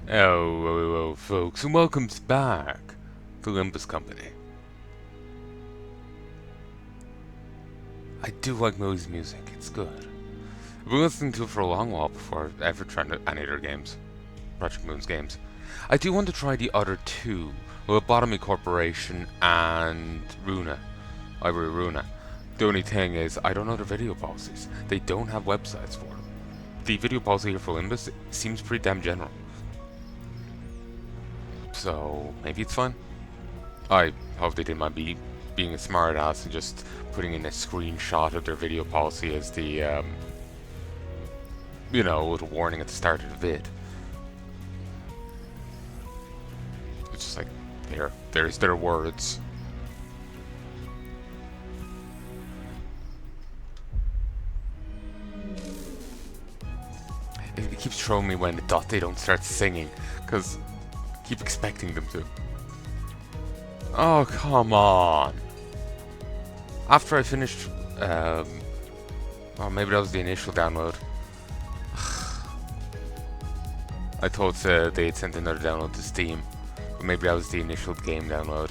Hello, folks, and welcome back to Limbus Company. I do like Millie's music, it's good. I've been listening to it for a long while before ever trying to any other games, Project Moon's games. I do want to try the other two, Lobotomy Corporation and Runa, Library Runa. The only thing is, I don't know their video policies. They don't have websites for them. The video policy here for Limbus seems pretty damn general. So, maybe it's fun. I hope they didn't mind being a smart ass and just putting in a screenshot of their video policy as the, little warning at the start of the vid. It's just like, there's their words. It keeps throwing me when they don't start singing, because I keep expecting them to. Oh, come on. After I finished, oh, maybe that was the initial download. I thought they had sent another download to Steam, but maybe that was the initial game download.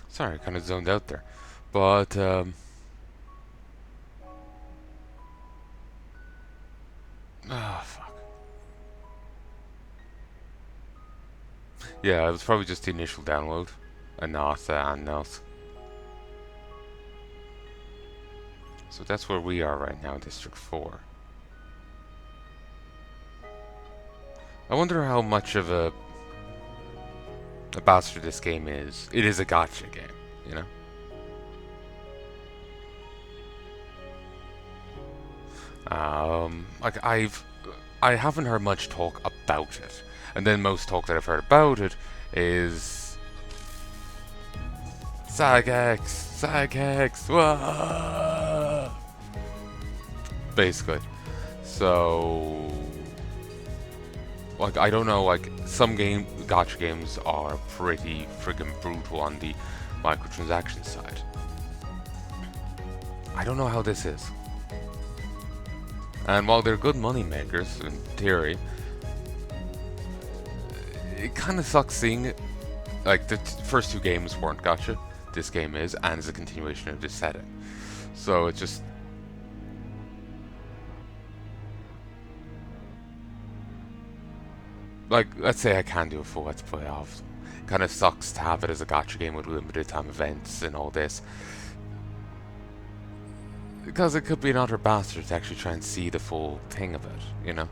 Sorry, I kind of zoned out there. But, fuck. Yeah, it was probably just the initial download, and not, So that's where we are right now, District 4. I wonder how much of a bastard this game is. It is a gacha game, you know? Like I haven't heard much talk about it, and then most talk that I've heard about it is SAGX, whoa! Basically. So, like, I don't know, like, some gacha games are pretty friggin' brutal on the microtransaction side. I don't know how this is. And while they're good money makers, in theory, it kind of sucks seeing it. Like, the first two games weren't gacha, this game is, and is a continuation of this setting. So it's just... like, let's say I can do a full Let's Play of. It kind of sucks to have it as a gacha game with limited time events and all this. Because it could be another bastard to actually try and see the full thing of it, you know?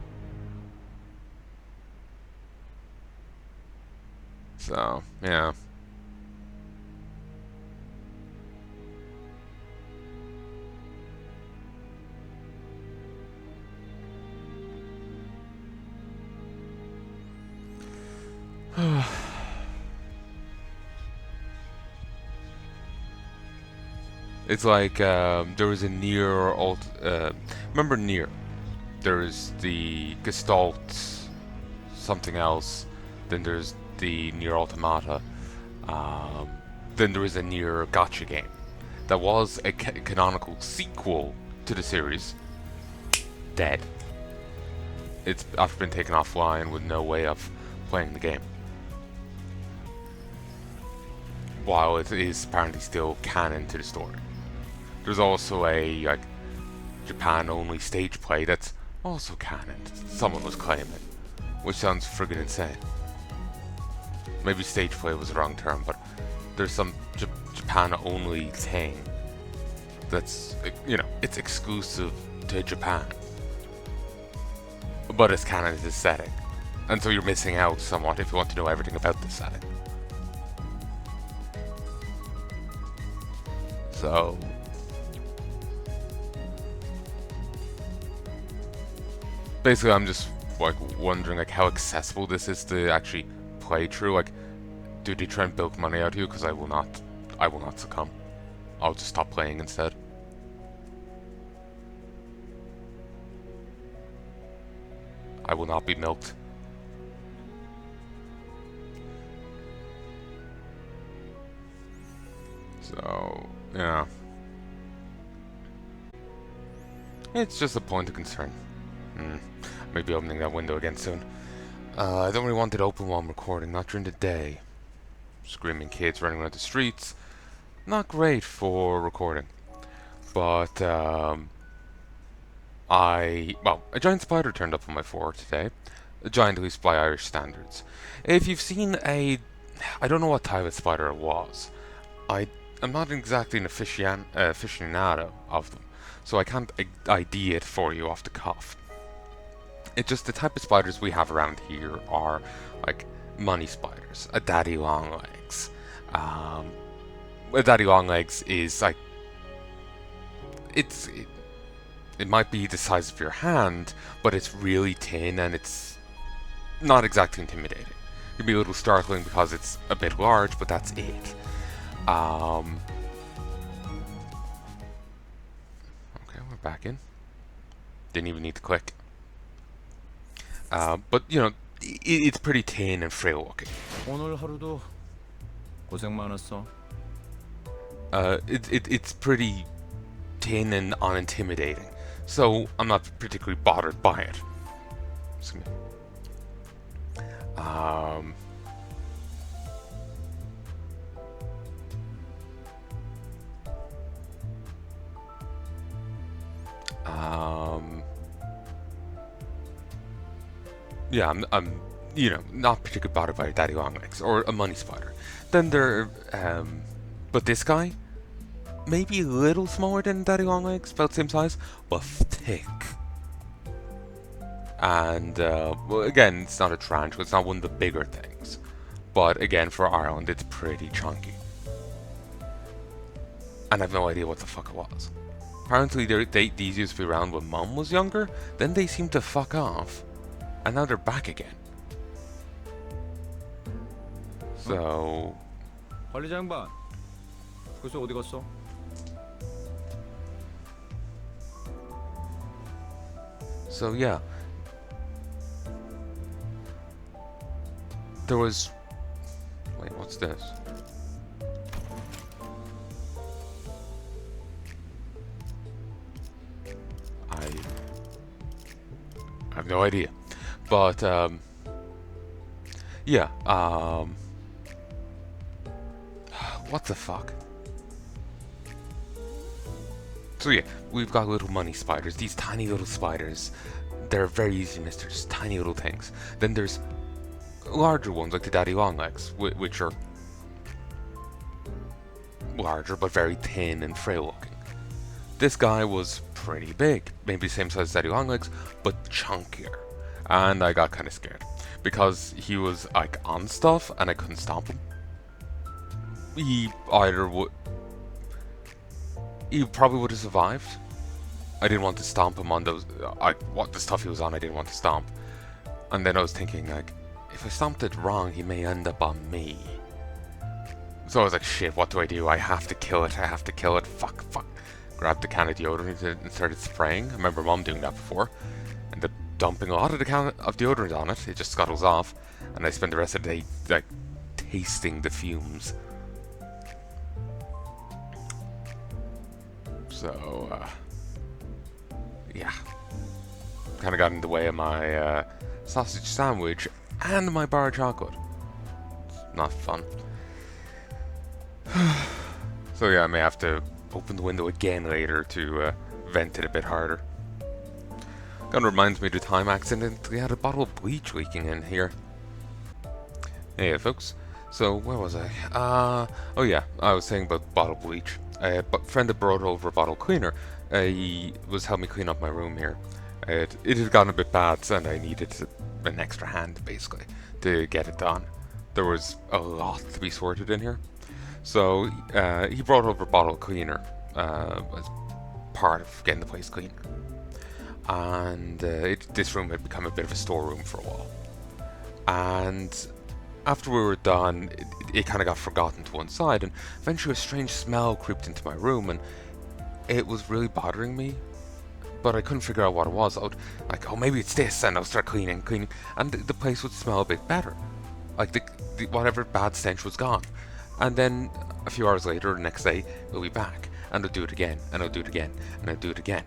So, yeah. It's like, there was a Nier remember Nier? There's the Gestalt something else, then there's the Nier Automata, then there is a Nier gacha game that was a canonical sequel to the series. Dead. It's after been taken offline with no way of playing the game. While it is apparently still canon to the story. There's also a like Japan-only stage play that's also canon. Someone was claiming, which sounds friggin' insane. Maybe stage play was the wrong term, but there's some Japan-only thing that's, you know, it's exclusive to Japan, but it's canon to this setting, and so you're missing out somewhat if you want to know everything about this setting. So basically, I'm just like wondering like how accessible this is to actually play through. Like, do they try and bilk money out of you? Because I will not succumb. I'll just stop playing instead. I will not be milked. So, yeah. It's just a point of concern. Maybe opening that window again soon. I don't really want it open while I'm recording, not during the day. Screaming kids running around the streets. Not great for recording. But, a giant spider turned up on my floor today. A giant, at least by Irish standards. If you've seen I don't know what type of spider it was. I'm not exactly an aficionado of them, so I can't ID it for you off the cuff. It's just the type of spiders we have around here are like money spiders, a daddy longlegs. A daddy longlegs is like it might be the size of your hand, but it's really thin and it's not exactly intimidating. It can be a little startling because it's a bit large, but that's it. Okay, we're back in. Didn't even need to click. But you know, it's pretty thin and frail looking. 오늘 하루도 고생 많았어. It's pretty thin and unintimidating, so I'm not particularly bothered by it. Excuse me. Yeah, I'm you know, not particularly bothered by a daddy longlegs or a money spider. Then there, but this guy, maybe a little smaller than daddy longlegs, about the same size, but thick. And well, again, it's not a tarantula. It's not one of the bigger things, but again, for Ireland, it's pretty chunky. And I have no idea what the fuck it was. Apparently, these used to be around when Mum was younger. Then they seemed to fuck off. And now they're back again. So... 관리자 양반, 그래서 어디 갔어? So yeah. There was... Wait, what's this? I have no idea. But, yeah, what the fuck? So yeah, we've got little money spiders, these tiny little spiders. They're very easy to miss, they're just tiny little things. Then there's larger ones, like the daddy longlegs, which are larger but very thin and frail looking. This guy was pretty big, maybe the same size as daddy longlegs, but chunkier. And I got kind of scared because he was like on stuff and I couldn't stomp him. He probably would have survived. I didn't want to stomp him on those the stuff he was on. I didn't want to stomp. And then I was thinking, like, if I stomped it wrong, he may end up on me. So I was like, shit, what do? I have to kill it. Fuck. Grabbed the can of deodorant and started spraying. I remember Mom doing that before. And dumping a lot of the can of deodorant on it. It just scuttles off. And I spend the rest of the day, like, tasting the fumes. So, yeah. Kind of got in the way of my sausage sandwich and my bar of chocolate. It's not fun. So yeah, I may have to open the window again later to vent it a bit harder. Kind of reminds me of the time I accidentally had a bottle of bleach leaking in here. Hey folks, so where was I? Oh yeah, I was saying about bottle bleach. A friend had brought over a bottle cleaner. He was helping me clean up my room here. It had gotten a bit bad and I needed an extra hand basically to get it done. There was a lot to be sorted in here. So he brought over a bottle cleaner as part of getting the place clean. And this room had become a bit of a storeroom for a while. And after we were done, it kind of got forgotten to one side, and eventually a strange smell creeped into my room, and it was really bothering me, but I couldn't figure out what it was. I would, like, oh, maybe it's this, and I'll start cleaning, and the place would smell a bit better. Like, the whatever bad stench was gone. And then, a few hours later, the next day, it'll be back, and I'll do it again, and I'll do it again, and I'll do it again.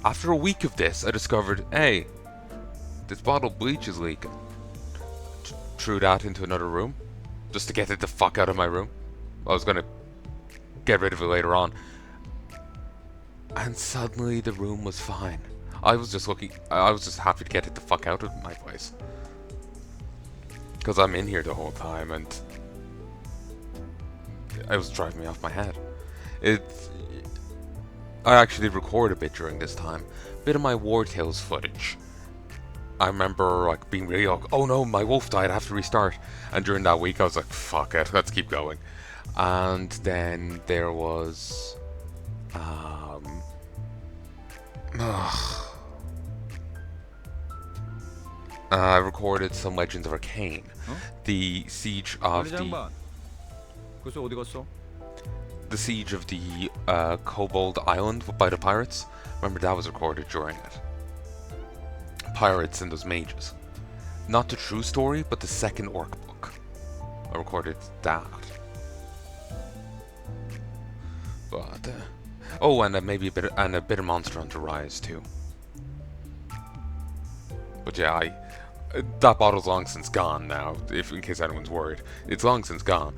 After a week of this, I discovered, hey, this bottle of bleach is leaking. Threw that into another room, just to get it the fuck out of my room. I was gonna get rid of it later on. And suddenly the room was fine. I was just happy to get it the fuck out of my place. Because I'm in here the whole time and it was driving me off my head. I actually recorded a bit during this time. A bit of my War Tales footage. I remember like being really like, oh no, my wolf died, I have to restart. And during that week I was like, fuck it, let's keep going. And then there was I recorded some Legends of Arcane. The siege of 장반. 그래서 어디 갔어? the siege of the Kobold Island by the pirates. Remember that was recorded during it. Pirates and those mages. Not the true story, but the second orc book. I recorded that. But oh, and maybe a bit of Monster Hunter Rise too. But yeah, that bottle's long since gone now. If in case anyone's worried, it's long since gone.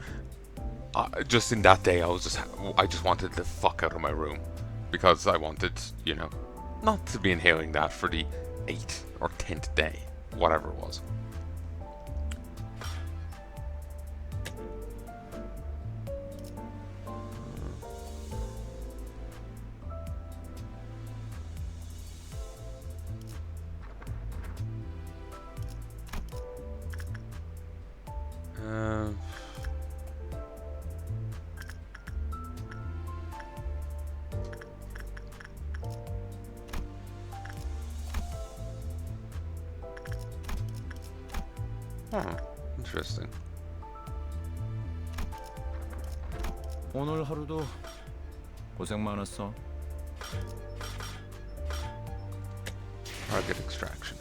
Just in that day, I just wanted the fuck out of my room because I wanted, you know, not to be inhaling that for the 8th or 10th day, whatever it was. Interesting. 오늘 하루도 고생 많았어. Target extraction.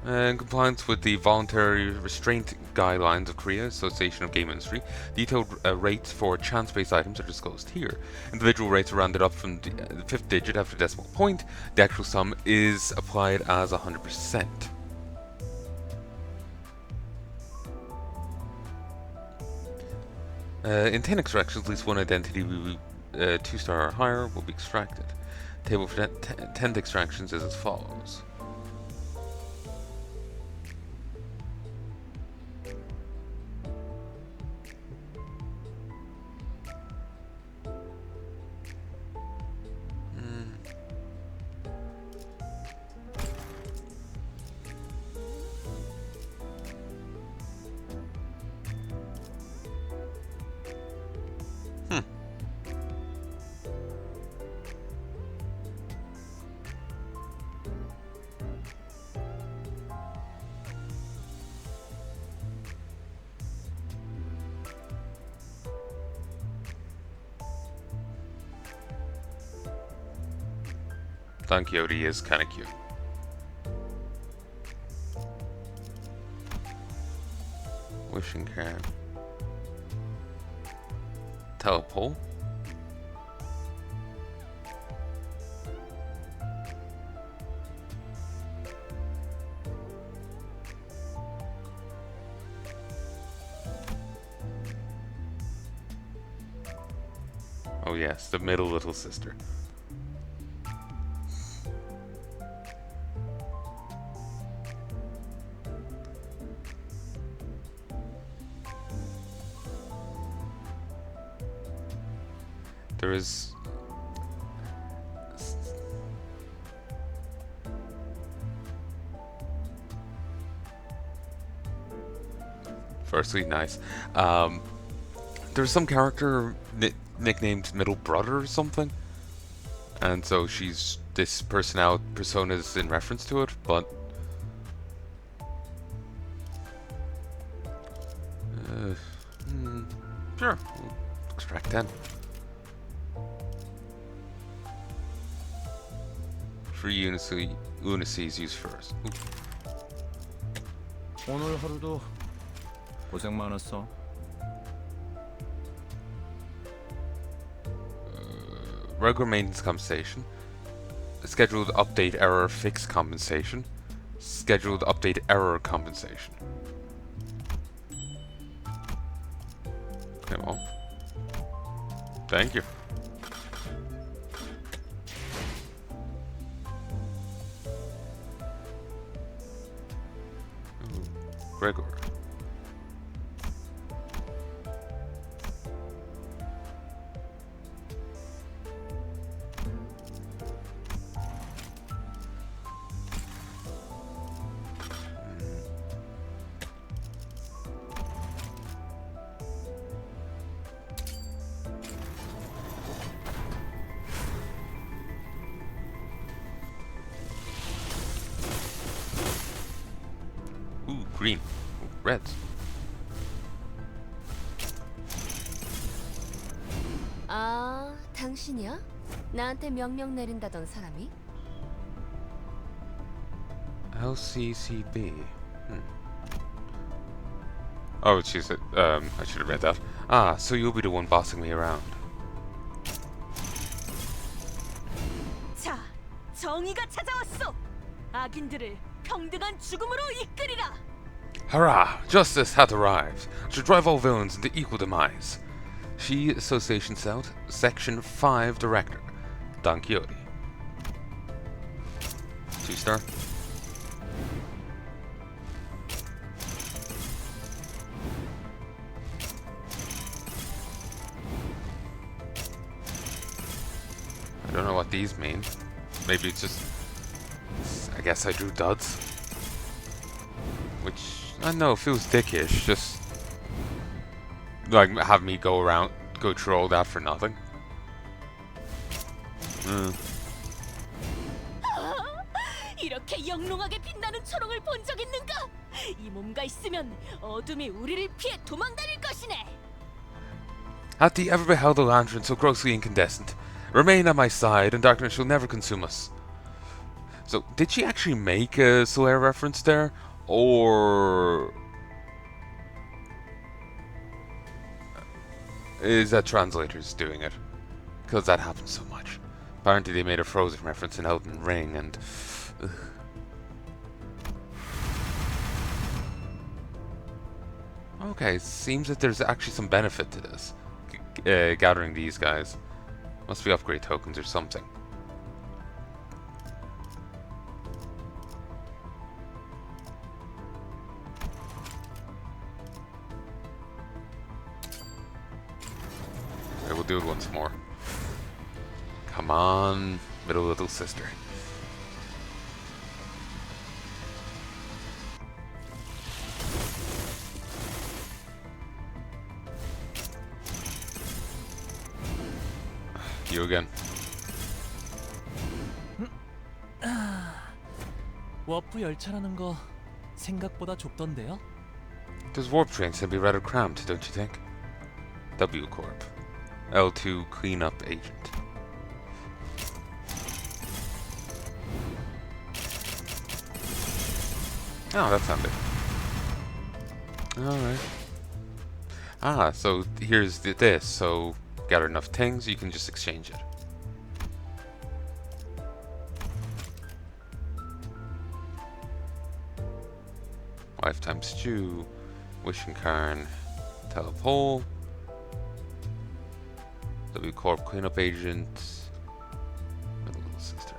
In compliance with the voluntary restraint guidelines of Korea Association of Game Industry, detailed rates for chance-based items are disclosed here. Individual rates are rounded up from the 5th digit after decimal point. The actual sum is applied as 100%. In 10 extractions, at least one identity 2-star or higher will be extracted. The table for 10 extractions is as follows. Yuri is kinda cute. Wishing can. Telepole. Oh yes, the middle little sister. There is... Firstly, nice. There's some character nicknamed Middle Brother or something, and so she's this persona is in reference to it, but sure, we'll extract 10. Free Unices use first. Ooh. 오늘 하루도 고생 많았어. Regular maintenance compensation, scheduled update error fix compensation, scheduled update error compensation. Okay, well, thank you. Ooh, Gregor. Ooh, green. Ooh, reds. 아, 당신이야? 나한테 명령 내린다던 사람이? LCCB. Oh, she's I should have read that. Ah, so you'll be the one bossing me around. 자, 정의가 찾아왔어. 악인들을 평등한 죽음으로 이끌이라. Hurrah! Justice hath arrived to drive all villains into equal demise. She Association South, Section 5 Director, Don Quixote. 2-star. I don't know what these mean. Maybe it's just... I guess I drew duds. Which, I don't know, feels dickish. Just... like, have me go through all that for nothing. 이렇게 영롱하게 빛나는 초롱을 본 적 있는가? 이 몸과 있으면 어둠이 우리를 피해 도망다닐 것이네. Hath thee ever beheld a lantern so grossly incandescent? Remain at my side, and darkness shall never consume us. So, did she actually make a Solaire reference there? Or... is that translators doing it? Because that happens so much. Apparently they made a Frozen reference in Elden Ring, and... ugh. Okay, seems that there's actually some benefit to this. Gathering these guys. Must be upgrade tokens or something. Okay, we'll do it once more. Come on, middle little sister. You again. 워프 열차라는 거 생각보다 좁던데요? Those warp trains can be rather cramped, don't you think? W Corp. L2 cleanup agent. Oh, that's handy. Alright. Ah, so here's this. So gather enough things, you can just exchange it. Lifetime Stew, Wishing Cairn, Telepole, W Corp Cleanup Agent, Middle Little Sister.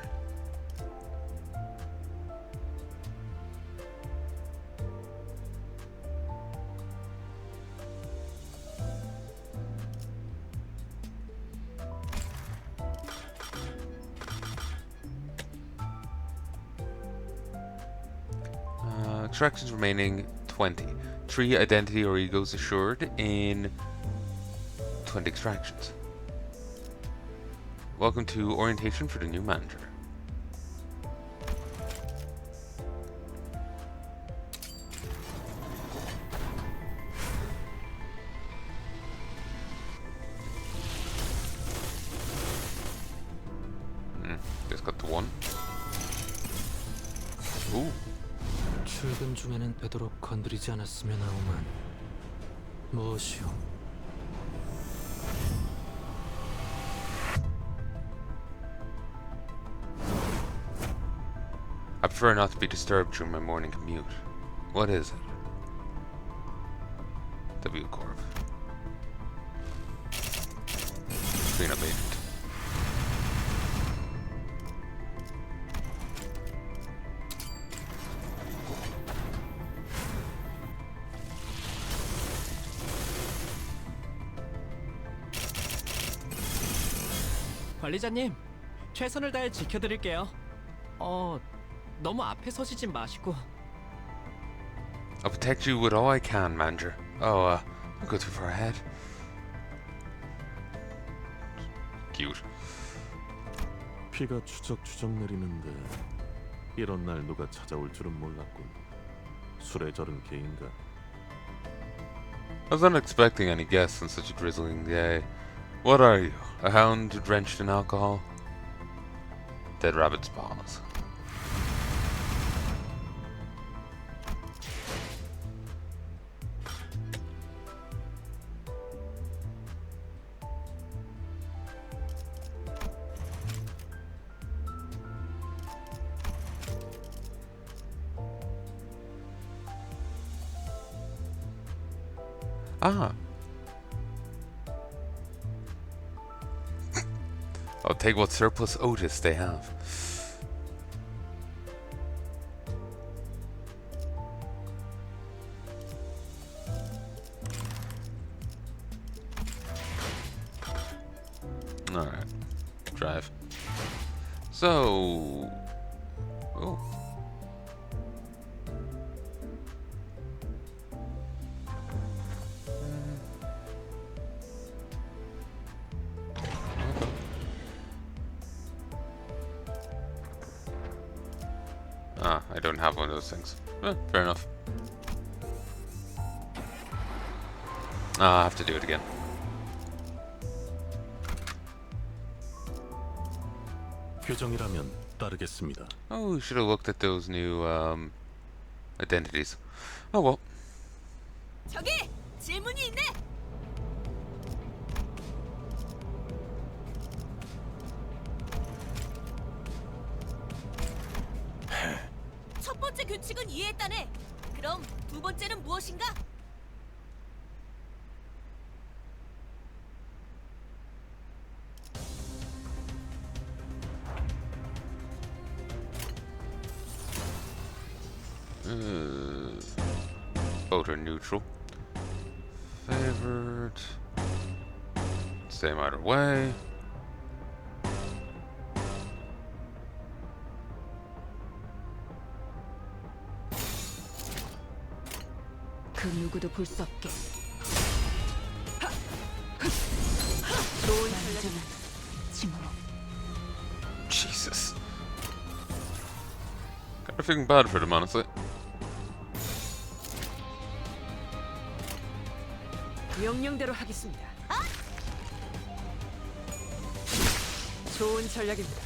extractions remaining 20. 3 identity or egos assured in 20 extractions. Welcome to orientation for the new manager. Just got the one. Ooh. 출근 중에는 되도록 건드리지 않았으면 하오만 무엇이오? I prefer not to be disturbed during my morning commute. What is it? W Corp. Cleanup agent. 관리자님, 최선을 다해 지켜드릴게요. 너무 앞에 서시진 마시고. I'll protect you with all I can, Manager. Oh, don't go too far ahead. Cute. 비가 추적추적 내리는데 이런 날 누가 찾아올 줄은 몰랐군. 술에 절은 개인가? I was not expecting any guests on such a drizzling day. What are you? A hound drenched in alcohol? Dead rabbit's paws. Ah. I'll take what surplus Otis they have. Alright. Drive. So... Oh. I don't have one of those things. Fair enough. I have to do it again. 규정이라면 따르겠습니다. Oh, we should have looked at those new identities. Oh well. 저기 질문이 있네. 첫 번째 규칙은 이해했다네. 그럼 두 번째는 무엇인가? Both are neutral. Favored. Same either way. 그 누구도 볼 수 없게. 좋은 전략은 침묵. Jesus. Kind of feeling bad for them, honestly. 명령대로 하겠습니다. 좋은 전략입니다.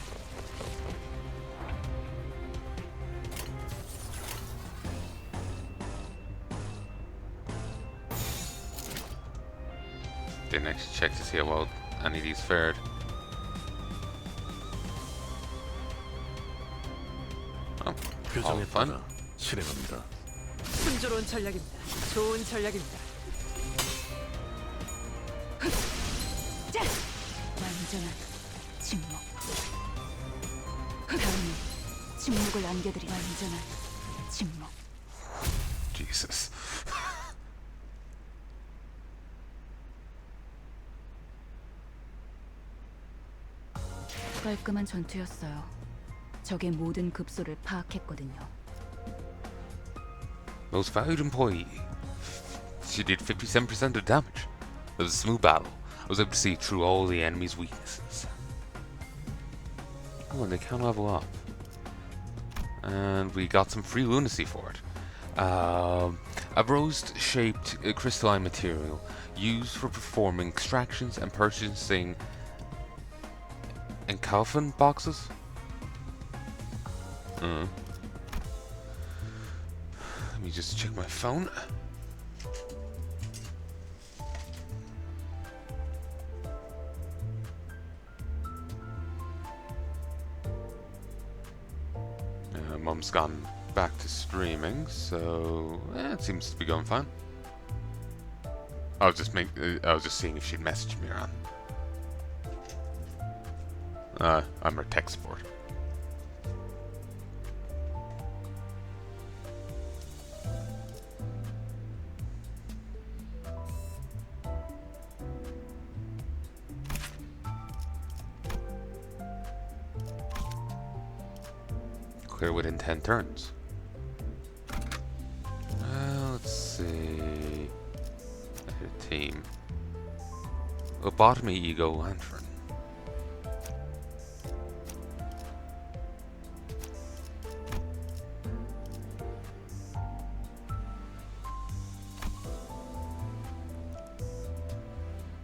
Didn't actually check to see how well any of these fared. Oh, all 규정에 fun. 따라 실행합니다. 순조로운 전략입니다. 좋은 전략입니다. 자, 완전한 침묵. 다음은 침묵을 안겨드리. 완전한 침묵. Jesus. 깔끔한 전투였어요. 적의 모든 급소를 파악했거든요. Most valued employee. She did 57% of the damage. It was a smooth battle. I was able to see through all the enemy's weaknesses. Oh, and they can level up. And we got some free lunacy for it. A rose-shaped crystalline material used for performing extractions and purchasing encalfin boxes. Let me just check my phone. Mum's gone back to streaming, so it seems to be going fine. I was just seeing if she'd message me around. I'm her tech support. Clear within 10 turns. Let's see. A team. Lobotomy Ego Lantern.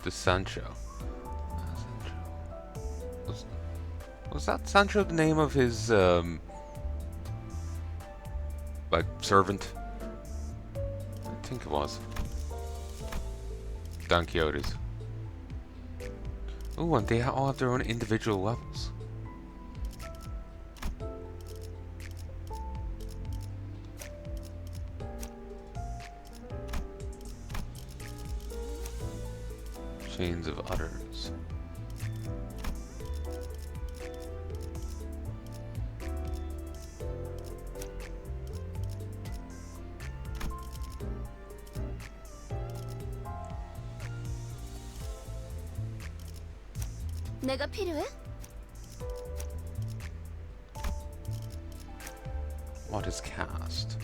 The Sancho. Was that Sancho the name of his like servant? I think it was. Don Quixote's. Oh, and they all have their own individual levels. Chains of Utters. 내가 필요해? What is cast?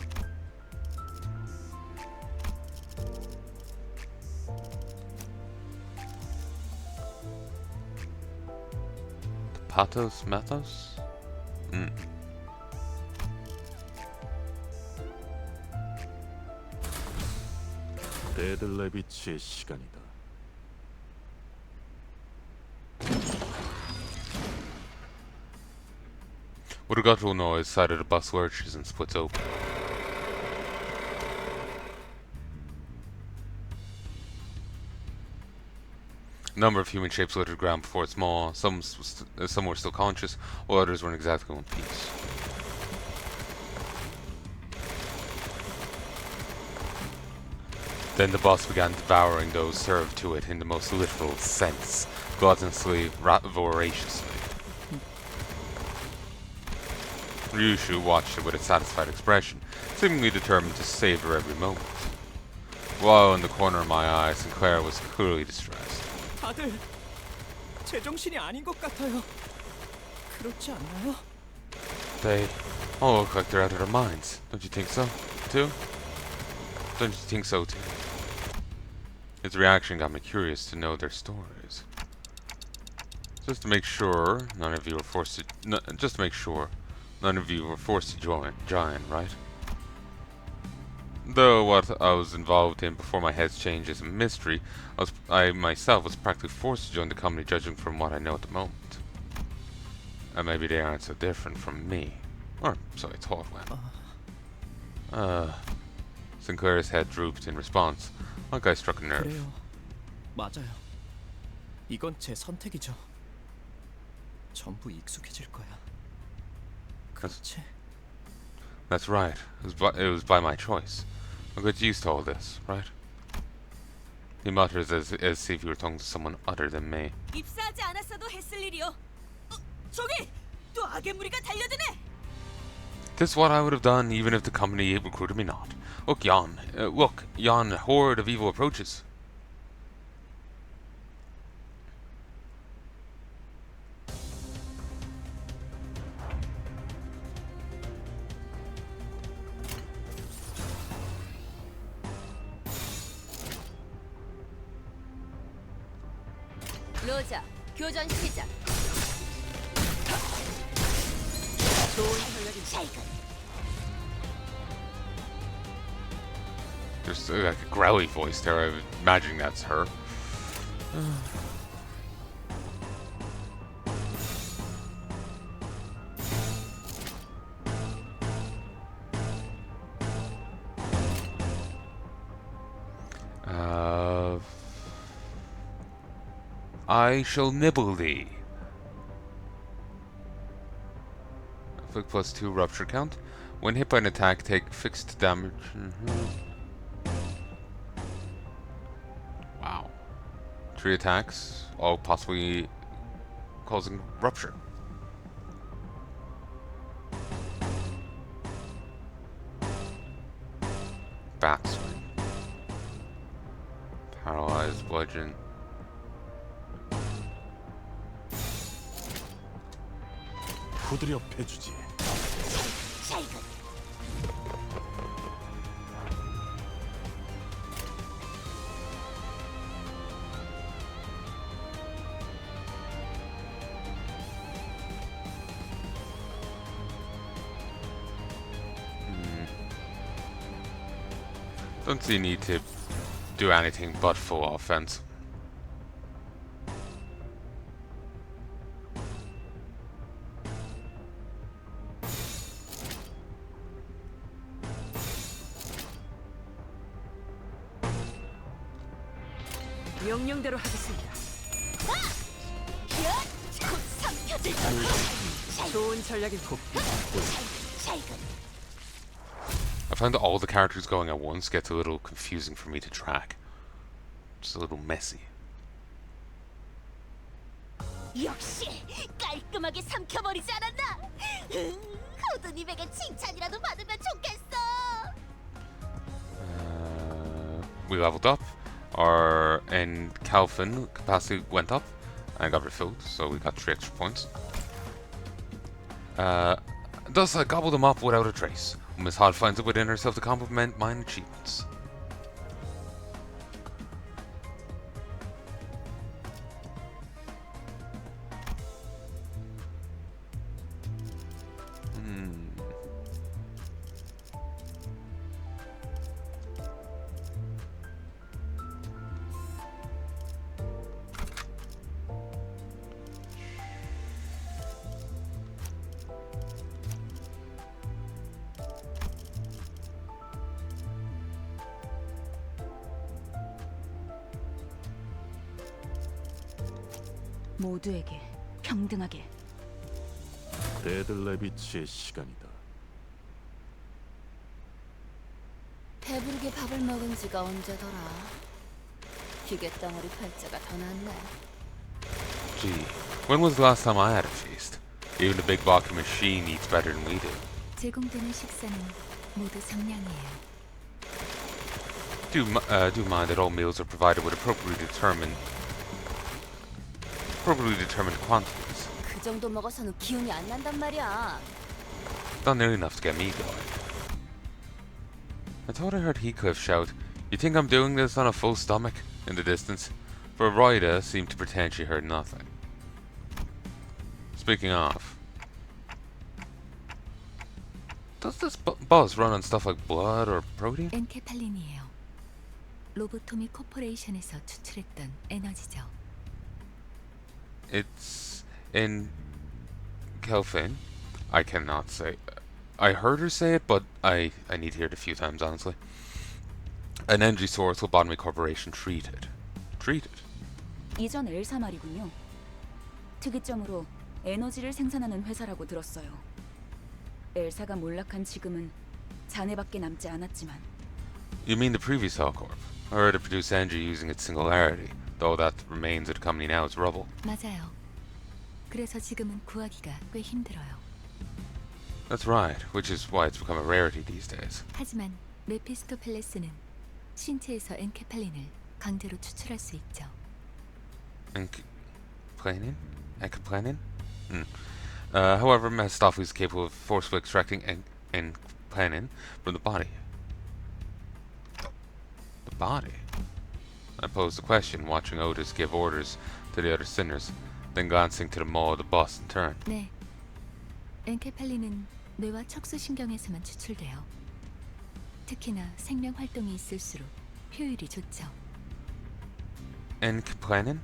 Patos Mathos? 데들레비치의 시간이다. With a guttural noise, side of the bus lurches and splits open. A number of human shapes littered the ground before its maw. Some were still conscious, while others were in exactly one piece. Then the boss began devouring those served to it in the most literal sense, gluttonously, voraciously. Ryushu watched it with a satisfied expression, seemingly determined to savor every moment. While in the corner of my eye, Sinclair was clearly distressed. 다들 제정신이 아닌 것 같아요. 그렇지 않나요? They all look like they're out of their minds. Don't you think so, too? Don't you think so, too? His reaction got me curious to know their stories. Just to make sure none of you were forced to join, right? Though what I was involved in before my head's change is a mystery, I myself was practically forced to join the company, judging from what I know at the moment. And maybe they aren't so different from me. Or so I thought when. Sinclair's head drooped in response, like I struck a nerve. 그래요. 맞아요. 이건 제 선택이죠. 전부 익숙해질 거야. 그렇지? That's right. It was by my choice. I'll get used to all this, right? He mutters as if he were talking to someone other than me. 입사하지 않았어도 했을 일이요. 저기 또 악의 무리가 달려드네. This is what I would have done even if the company recruited me not. Look, yon horde of evil approaches. 해보자. 교전 시작. 좋은 전략입니다. There's like a growly voice there. I'm imagining that's her. I shall nibble thee. Afflict +2 rupture count. When hit by an attack, take fixed damage. Wow. 3 attacks, all possibly causing rupture. Bat swing. Paralyzed bludgeon. 후드려 패주지. Don't see need to do anything but full offense. 명령대로 하겠습니다. 곧 삼켜질 좋은 전략입니다. I find that all the characters going at once gets a little confusing for me to track. Just a little messy. 역시 깔끔하게 삼켜버리지 않았나? 호두님에게 칭찬이라도 받으면 좋겠어. We leveled up. Our Calvin capacity went up and got refilled, so we got 3 extra points. Thus I gobbled them up without a trace. Miss Hod finds it within herself to compliment mine achievements. 모두에게 평등하게. 데들레비치의 시간이다. 배부르게 밥을 먹은 지가 언제더라. 기계 덩어리 팔자가 더 낫네. Gee, when was the last time I had a feast? Even the big Baka machine eats better than we do. 제공되는 식사는 모두 상량이에요. Do mind that all meals are provided with appropriately determined quantities. 그 정도 먹어서는 기운이 안 난단 말이야. Not nearly enough to get me going. I thought I heard Heathcliff shout, "You think I'm doing this on a full stomach?" in the distance, for Rhoda seemed to pretend she heard nothing. Speaking of, does this buzz run on stuff like blood or protein? 엔케팔린이에요. 로보토미 코퍼레이션에서 추출했던 에너지죠. It's in Kelvin. I cannot say. I heard her say it, but I need to hear it a few times, honestly. An energy source Lobotomy Corporation treated. Treated? 이전 엘사 말이군요. 특이점으로 에너지를 생산하는 회사라고 들었어요. 엘사가 몰락한 지금은 잔해밖에 남지 않았지만. You mean the previous Hellcorp? I heard it produced energy using its singularity, though that remains of the company now is rubble. 맞아요. 그래서 지금은 구하기가 꽤 힘들어요. That's right, which is why it's become a rarity these days. 하지만 메피스토펠레스는 신체에서 엔케팔린을 강제로 추출할 수 있죠. Enkeplanin? Enkeplanin? However, Mephistopheles is capable of forcefully extracting Enkeplanin from the body. The body? I posed the question, watching Otis give orders to the other sinners, then glancing to the maw of the boss in turn. 네. 엔케팔린은 뇌와 척수신경에서만 추출돼요. 특히나 생명 활동이 있을수록 효율이 좋죠. Enkeplanin?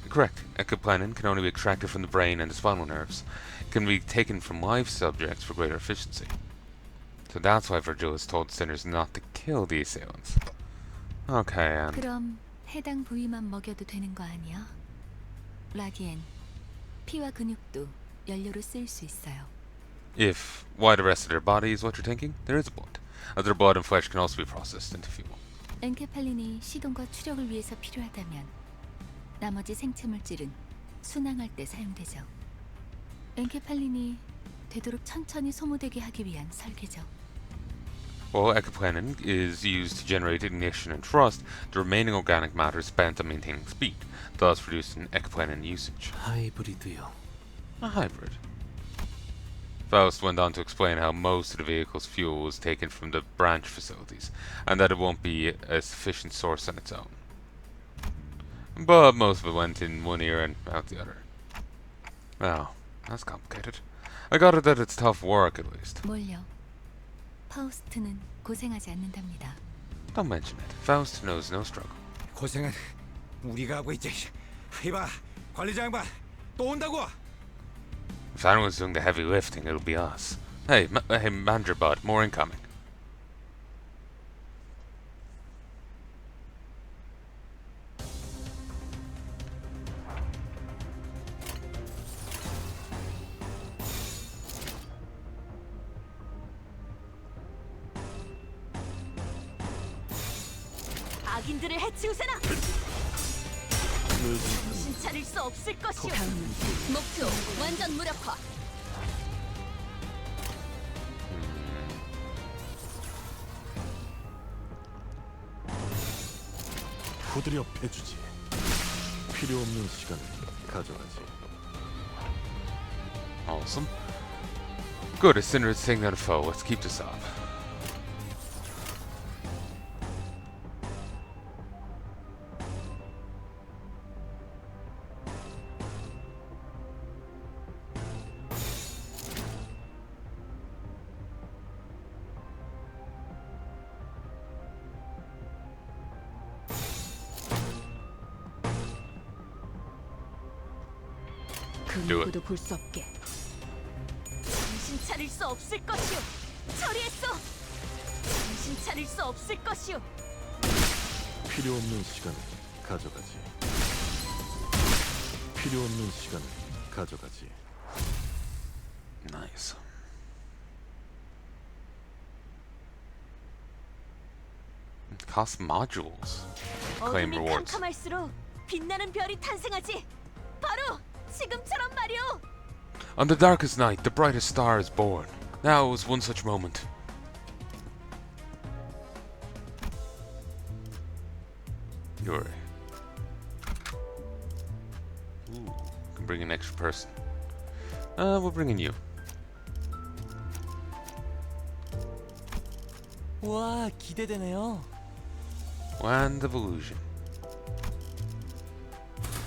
Correct. Enkeplanin can only be extracted from the brain and the spinal nerves. It can be taken from live subjects for greater efficiency. So that's why Virgilius told sinners not to kill the assailants. Okay, and... 그럼 해당 부위만 먹여도 되는 거 아니야? 라기엔 피와 근육도 연료로 쓰일 수 있어요. If why the rest of their body is what you're thinking, there is a point, as their blood and flesh can also be processed into fuel. 엔케팔린이 시동과 추력을 위해서 필요하다면 나머지 생체 물질은 순항할 때 사용되죠. 엔케팔린이 되도록 천천히 소모되게 하기 위한 설계죠. While enkeplanin is used to generate ignition and thrust, the remaining organic matter is spent on maintaining speed, thus reducing enkeplanin usage. 하이브리드요. A hybrid. Faust went on to explain how most of the vehicle's fuel was taken from the branch facilities, and that it won't be a sufficient source on its own. But most of it went in one ear and out the other. Oh, that's complicated. I got it that it's tough work, at least. 뭘요? 파우스트는 고생하지 않는답니다. Don't mention it. Faust knows no struggle. 고생은 우리가 하고 있지. 이봐, 관리자 양반 또 온다고. If anyone's doing the heavy lifting, it'll be us. Hey, hey, Manager Bud, more incoming. 악인들을 해치우세나. 정신 차릴 수 없을 것이오. 목표 완전 무력화. 후드려 패주지. 필요 없는 시간을 가져가지. Awesome. Good, a sinner is taking out a foe. Let's keep this up. 그 Do it. 누구도 볼 수 없게. 정신 차릴 수 없을 것이오. 처리했어. 정신 차릴 수 없을 것이오. 필요 없는 시간을 가져가지. 필요 없는 시간을 가져가지. Nice. Cost modules. Claim 어둠이 rewards. 캄캄할수록 빛나는 별이 탄생하지. 바로 지금처럼 말이오. On the darkest night, the brightest star is born. Now was one such moment. Yuri. Ooh, can bring an extra person. We'll bring in you. 와, 기대되네요. Land of Illusion.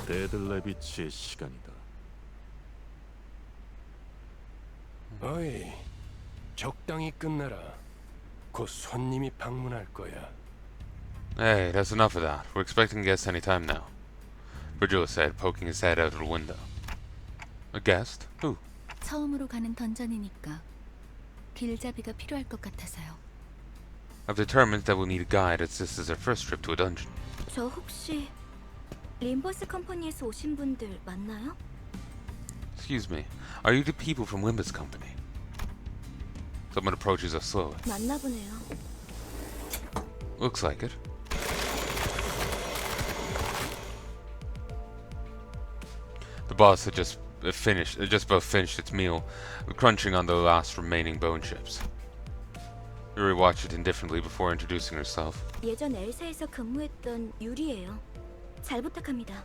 데들레비치의 시간이다. 어이, 적당히 끝내라. 곧 손님이 방문할 거야. Hey, that's enough of that. We're expecting guests any time now. Virgilius said, poking his head out of the window. A guest? Who? 처음으로 가는 던전이니까 길잡이가 필요할 것 같아서요. I've determined that we'll need a guide as this is our first trip to a dungeon. 저 혹시 림버스 컴퍼니에서 오신 분들 맞나요? Excuse me, are you the people from Limbus Company? Someone approaches us slowly. 맞나 보네요. Looks like it. The boss had just about finished its meal, crunching on the last remaining bone chips. Yuri watched it indifferently before introducing herself. 예전 엘사에서 근무했던 유리예요. 잘 부탁합니다.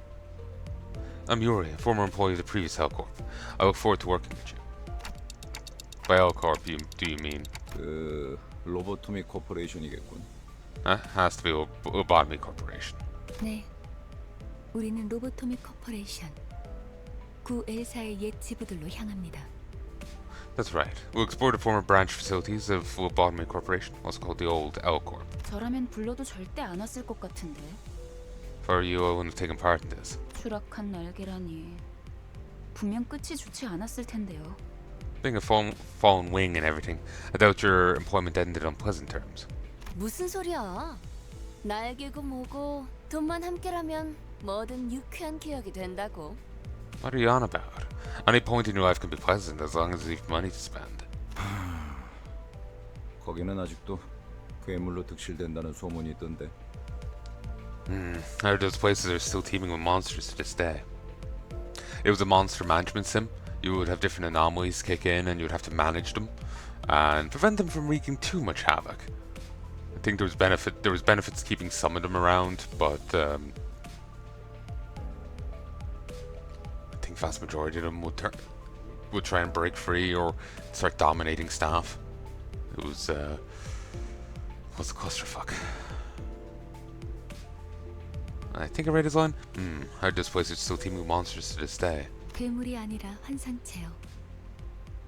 I'm Yuri, a former employee of the previous Hellcorp. I look forward to working with you. By Hellcorp, do you mean? 그 로보토미 코퍼레이션이겠군. Has to be Lobotomy Corporation. 네. 우리는 로보토미 코퍼레이션, 구 엘사의 옛 지부들로 향합니다. That's right. We'll explore the former branch facilities of Lobotomy Corporation, also called the old L Corp. 저라면 불러도 절대 안 왔을 것 같은데. For you, I wouldn't have taken part in this. 추락한 날개라니. 분명 끝이 좋지 않았을 텐데요. Being a fallen wing and everything, I doubt your employment ended on pleasant terms. 무슨 소리야? 날개고 뭐고 돈만 함께라면 뭐든 유쾌한 기억이 된다고. What are you on about? Any point in your life can be pleasant as long as you have money to spend. 거기는 아직도 괴물로 득실된다는 소문이 있던데. I heard those places are still teeming with monsters to this day. It was a monster management sim. You would have different anomalies kick in and you would have to manage them and prevent them from wreaking too much havoc. I think there was benefits keeping some of them around, but I think vast majority of them would try and break free or start dominating staff. It was a clusterfuck. I think I read his line. Heard this place is still teeming with monsters to this day. 괴물이 아니라 환상체요.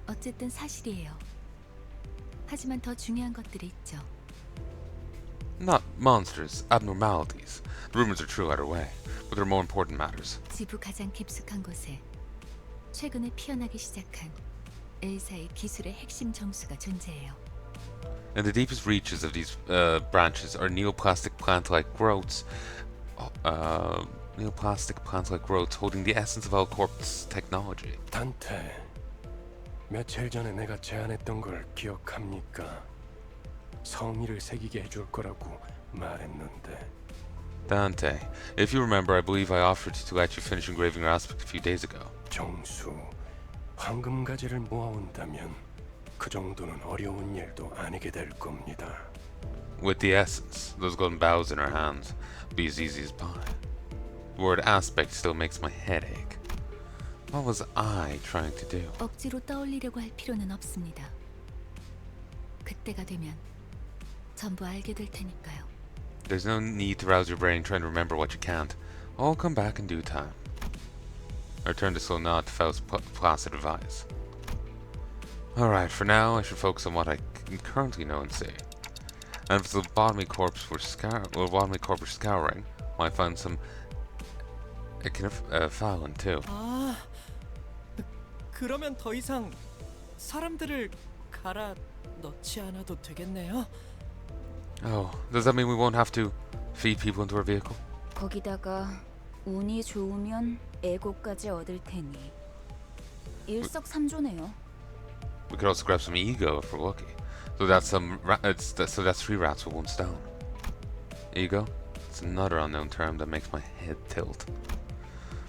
어쨌든 사실이에요. 하지만 더 중요한 것들이 있죠. Not monsters, abnormalities. The rumors are true either way, but there are more important matters. 지부 가장 깊숙한 곳에 최근에 피어나기 시작한 엘사의 기술의 핵심 정수가 존재해요. In the deepest reaches of these branches are neoplastic plant-like growths. Neoplastic plant-like growths holding the essence of L-Corp's technology. 단테, 며칠 전에 내가 제안했던 걸 기억합니까? 성의를 새기게 해줄 거라고 말했는데. Dante, if you remember, I believe I offered to let you finish engraving your aspect a few days ago. 정수, 황금 가지를 모아온다면 그 정도는 어려운 일도 아니게 될 겁니다. With the essence, those golden boughs in our hands, be as easy as pie. The word aspect still makes my head ache. What was I trying to do? 억지로 떠올리려고 할 필요는 없습니다. 그때가 되면 전부 알게 될 테니까요. There's no need to rouse your brain trying to remember what you can't. All come back in due time. I returned a slow nod to Faust's placid advice. Alright, for now I should focus on what I can currently know and see. And if the Lobotomy Corp were scouring, might find some Fallon too. 아, 그러면 더 이상 사람들을 갈아 넣지 않아도 되겠네요. Oh, does that mean we won't have to feed people into our vehicle? 거기다가 운이 좋으면 에고까지 얻을 테니 일석삼조네요. We could also grab some ego if we're lucky. So that's that's 3 rats with 1 stone. Ego? It's another unknown term that makes my head tilt.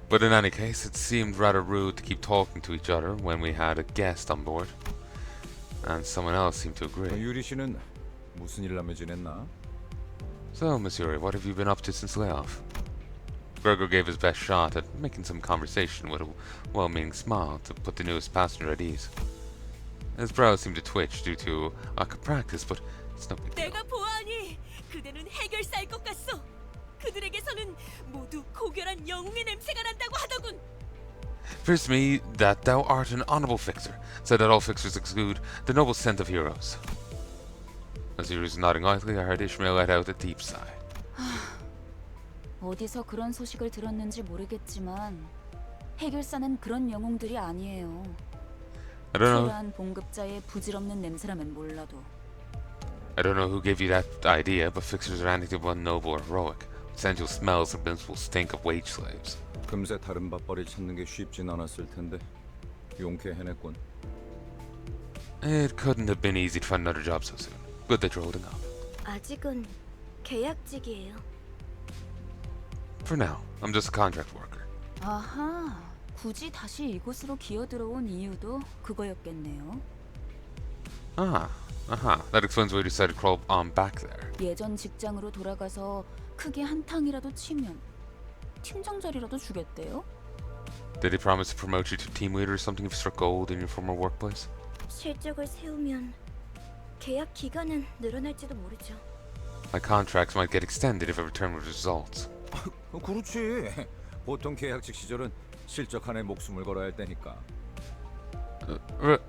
But in any case, it seemed rather rude to keep talking to each other when we had a guest on board. And someone else seemed to agree. 유리 씨는 무슨 일 하며 지냈나? So, Miss Yuri, what have you been up to since layoff? Gregor gave his best shot at making some conversation with a well-meaning smile to put the newest passenger at ease. His brows seemed to twitch due to lack of practice, but it's no big deal. 내가 보아하니 그대는 해결사일 것 같소. 그들에게서는 모두 고결한 영웅의 냄새가 난다고 하더군. Appears to me that thou art an honorable fixer, said that all fixers exude the noble scent of heroes. As he was nodding lightly, I heard Ishmael let out a deep sigh. 어디서 그런 소식을 들었는지 모르겠지만 해결사는 그런 영웅들이 아니에요. I don't know. 필요한 봉급자의 부질없는 냄새라면 몰라도. I don't know who gave you that idea, but fixers are anything but noble or heroic. Essential smells and will stink of wage slaves. 금세 다른 밥벌이 찾는 게 쉽진 않았을 텐데 용케 해냈군. It couldn't have been easy to find another job so soon. Good that you're holding up. 아직은 계약직이에요. For now, I'm just a contract worker. 아하, 굳이 다시 이곳으로 기어들어온 이유도 그거였겠네요. That explains why you decided to crawl on back there. 예전 직장으로 돌아가서 크게 한탕이라도 치면 팀장 자리라도 주겠대요? Did they promise to promote you to team leader or something if you struck gold in your former workplace? 실적을 세우면 계약 기간은 늘어날지도 모르죠. My contracts might get extended if I return with results. 그렇지. 보통 계약직 시절은 실적한에 목숨을 걸어야 할 때니까.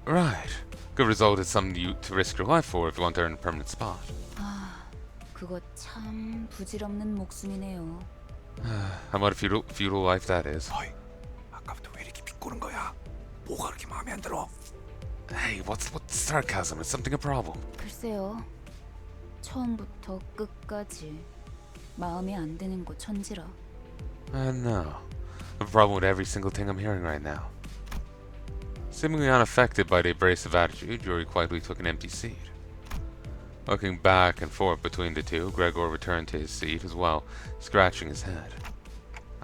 Right. Good result is something you to risk your life for if you want to earn a permanent spot. 아, 그거 참 부질없는 목숨이네요. How about a feudal life that is? 어이, 아까부터 왜 이렇게 비꼬는 거야? 뭐가 그렇게 마음에 안 들어? Hey, what's sarcasm? Is something a problem? 글쎄요. 처음부터 끝까지 마음에 안 드는 거 천지라. No. I have a problem with every single thing I'm hearing right now. Seemingly unaffected by the abrasive attitude, Yuri quietly took an empty seat. Looking back and forth between the two, Gregor returned to his seat as well, scratching his head.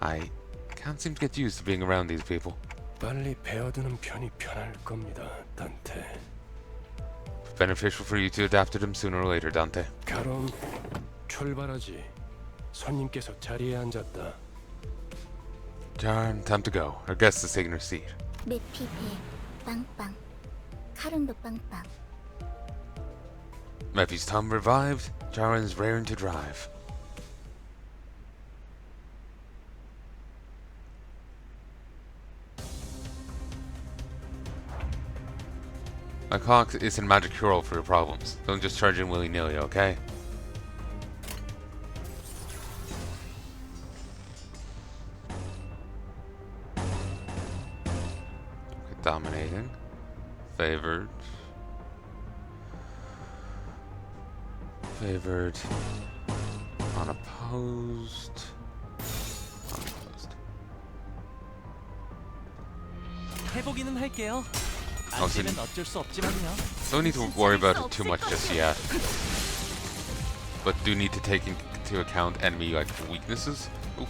I can't seem to get used to being around these people. 빨리 배어드는 편이 편할 겁니다, 단테. Beneficial for you to adapt to them sooner or later, Dante. 그럼 출발하지. 손님께서 자리에 앉았다. Darn, time to go. Our guest is taking her seat. 매피 배 빵빵. 카른도 빵빵. Mephie's tongue revived, Jaren's raring to drive. My clock isn't a magic cure-all for your problems. Don't just charge in willy-nilly, okay? Dominating. Favored. Favored. Unopposed. Unopposed. 해보기는 할게요. 안 Oh, so 되면 어쩔 수 없지만요. don't need to worry about it too much just yet. But do need to take into account enemy like weaknesses. Ooh.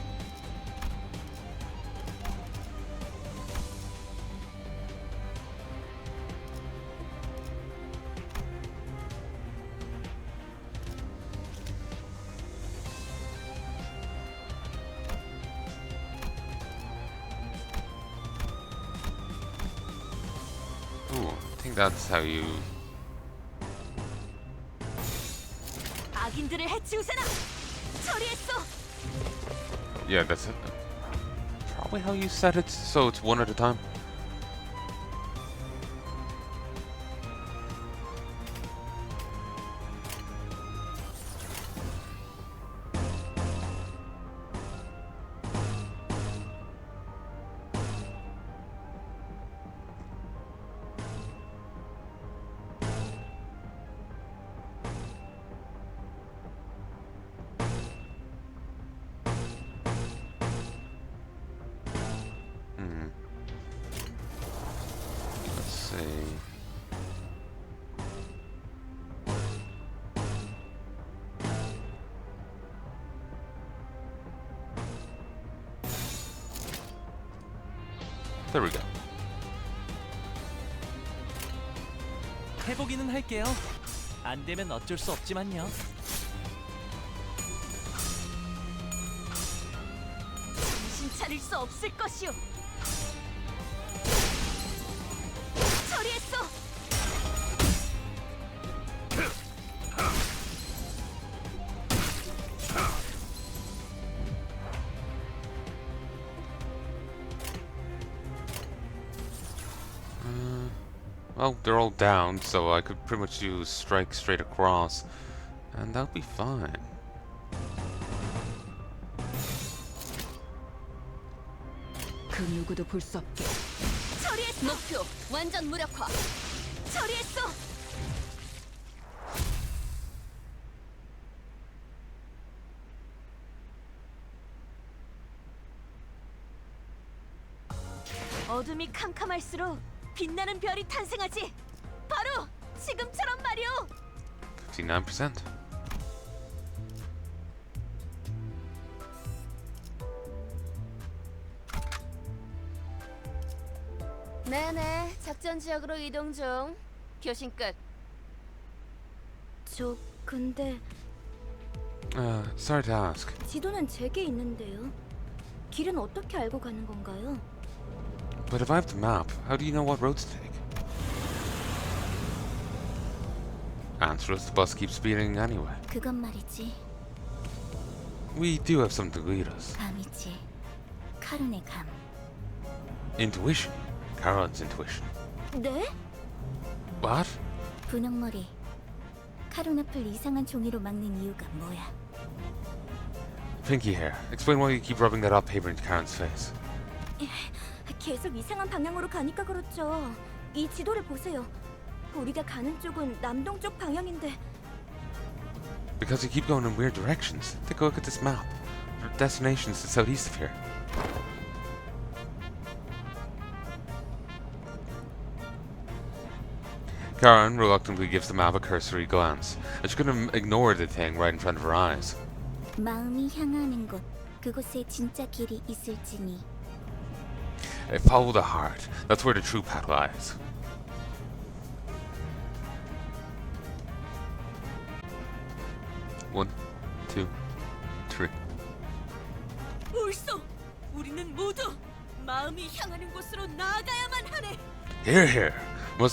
Ooh, I think that's how you. 악인들을 해치우세나. 처리했어. Yeah, that's it. Probably how you set it, so it's one at a time. Let's see. There we go. 해보기는 할게요. 안 되면 어쩔 수 없지만요. 정신 차릴 수 없을 것이오. 처리했어. Well, they're all down, so I could pretty much use strike straight across, and that'll be fine. 그 누구도 볼 수 없게. 처리했어. 목표 완전 무력화. 처리했어. 어둠이 캄캄할수록 빛나는 별이 탄생하지. 바로 지금처럼 말이오. 59%. 네네, 작전 지역으로 이동 중. 교신 끝. 저 근데 Sorry to ask. 지도는 제게 있는데요. 길은 어떻게 알고 가는 건가요? But if I have the map, how do you know what road to take? Answerless, the bus keeps speeding anyway. 그건 말이지. We do have something to lead us. 밤이지. 카룬의 감. Intuition. Karen's intuition. 네? What? 분홍머리. 카룬 앞을 이상한 종이로 막는 이유가 뭐야? Pinky hair. Explain why you keep rubbing that up paper into Karen's face. 계속 이상한 방향으로 가니까 그렇죠. 이 지도를 보세요. 우리가 가는 쪽은 남동쪽 방향인데 Because you keep going in weird directions. Take a look at this map. Your destination's to the southeast of here. Karen reluctantly gives the map a cursory glance, as she couldn't ignore the thing right in front of her eyes. 마음이 향하는 곳, 그곳에 진짜 길이 있을지니. Follow the heart. That's where the true path lies. One, two, three. 옳소. 우리는 모두 마음이 향하는 곳으로 나아가야만 하네. Here, here. We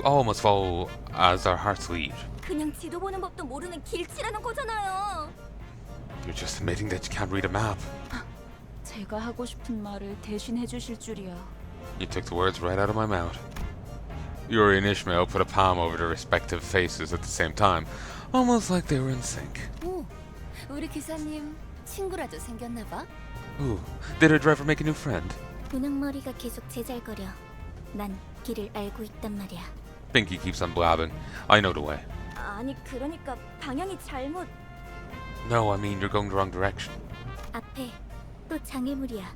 all must follow as our hearts lead. 그냥 지도 보는 법도 모르는 길치라는 거잖아요. You're just admitting that you can't read a map. 제가 하고 싶은 말을 대신 해주실 줄이야. You took the words right out of my mouth. Yuri and Ishmael put a palm over their respective faces at the same time, almost like they were in sync. 오, 우리 기사님 친구라도 생겼나 봐. Ooh, did our driver make a new friend? 분홍머리가 계속 제잘거려. 난 길을 알고 있단 말이야. Pinky keeps on blabbing. I know the way. 아니 그러니까 방향이 잘못. No, I mean you're going the wrong direction. 앞에 또 장애물이야.